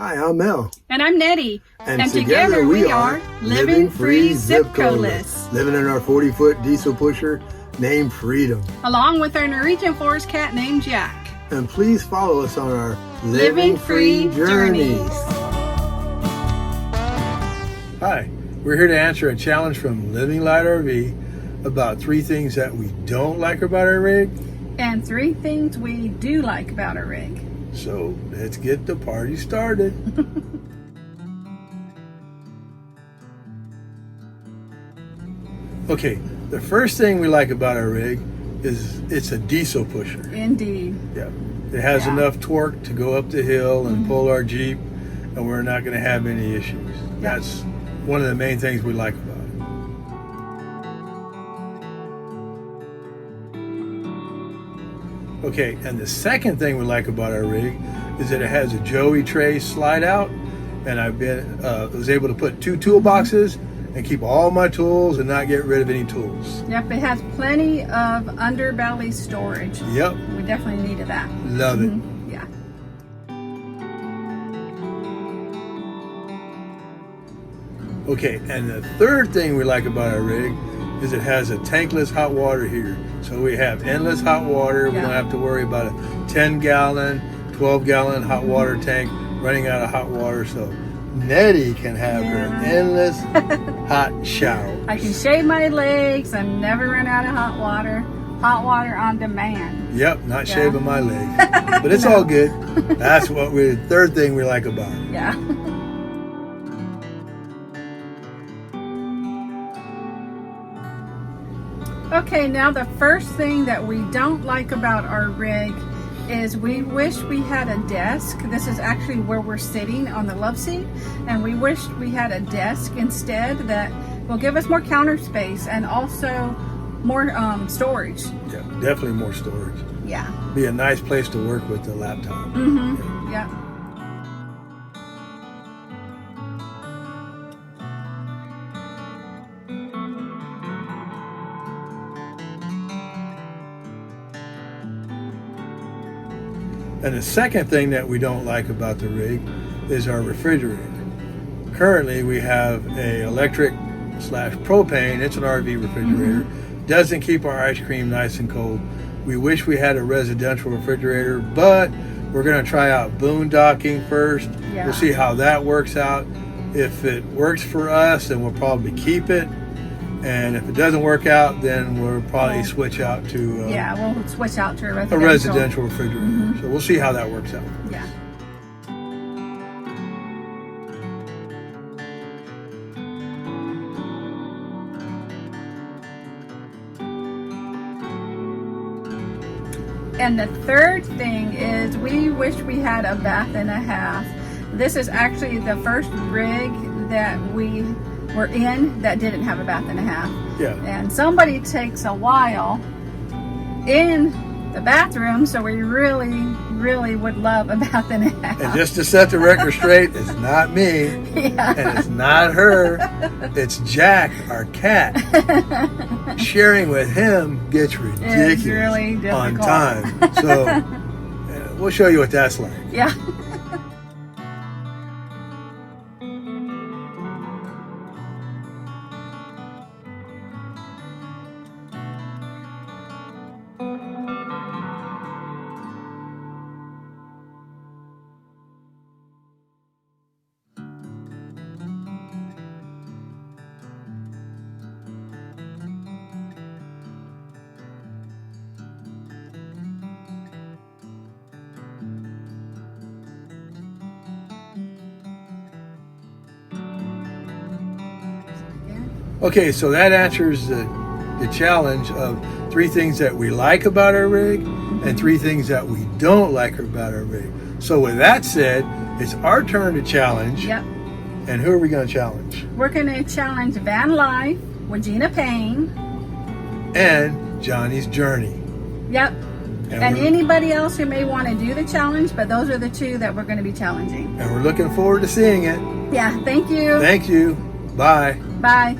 Hi, I'm Mel. And I'm Nettie. And together we are Living Free Zipco-less, living in our 40-foot diesel pusher named Freedom, along with our Norwegian forest cat named Jack. And please follow us on our Living Free Journeys. Hi, we're here to answer a challenge from Living Light RV about 3 things that we don't like about our rig. And 3 things we do like about our rig. So let's get the party started. Okay, the first thing we like about our rig is it's a diesel pusher. Indeed. Yeah, it has enough torque to go up the hill and pull our Jeep, and we're not going to have any issues. That's one of the main things we like about it. Okay, and the second thing we like about our rig is that it has a Joey tray slide out, and I was able to put 2 toolboxes and keep all my tools and not get rid of any tools. Yep, it has plenty of underbelly storage. Yep. We definitely needed that. Love it. Yeah. Okay, and the third thing we like about our rig is it has a tankless hot water heater. So we have endless hot water. We don't have to worry about a 10-gallon, 12-gallon hot water tank running out of hot water. So Nettie can have her endless hot shower. I can shave my legs and never run out of hot water. Hot water on demand. Yep, not shaving my legs. But it's all good. That's the third thing we like about it. Yeah. Okay, now the first thing that we don't like about our rig is we wish we had a desk. This is actually where we're sitting on the love seat, and we wish we had a desk instead that will give us more counter space and also more storage. Yeah, definitely more storage. Yeah. Be a nice place to work with the laptop. Mm-hmm. Yeah. And the second thing that we don't like about the rig is our refrigerator. Currently we have a electric/propane, it's an RV refrigerator. Doesn't keep our ice cream nice and cold. We wish we had a residential refrigerator, but we're gonna try out boondocking first. Yeah. We'll see how that works out. If it works for us, then we'll probably keep it. And if it doesn't work out, then we'll probably switch out to we'll switch out to a residential refrigerator. So we'll see how that works out. Yeah. And the third thing is we wish we had a bath and a half. This is actually the first rig that we were in that didn't have a bath and a half. Yeah. And somebody takes a while in the bathroom, so we really would love a bath and a half. And just to set the record straight, it's not me, and it's not her, it's Jack, our cat. Sharing with him gets ridiculous really on time. So we'll show you what that's like. Yeah. Okay, so that answers the challenge of 3 things that we like about our rig and 3 things that we don't like about our rig. So with that said, it's our turn to challenge. Yep. And who are we going to challenge? We're going to challenge Van Life with Gina Payne. And Johnny's Journey. Yep. And anybody else who may want to do the challenge, but those are the 2 that we're going to be challenging. And we're looking forward to seeing it. Yeah, thank you. Thank you. Bye. Bye.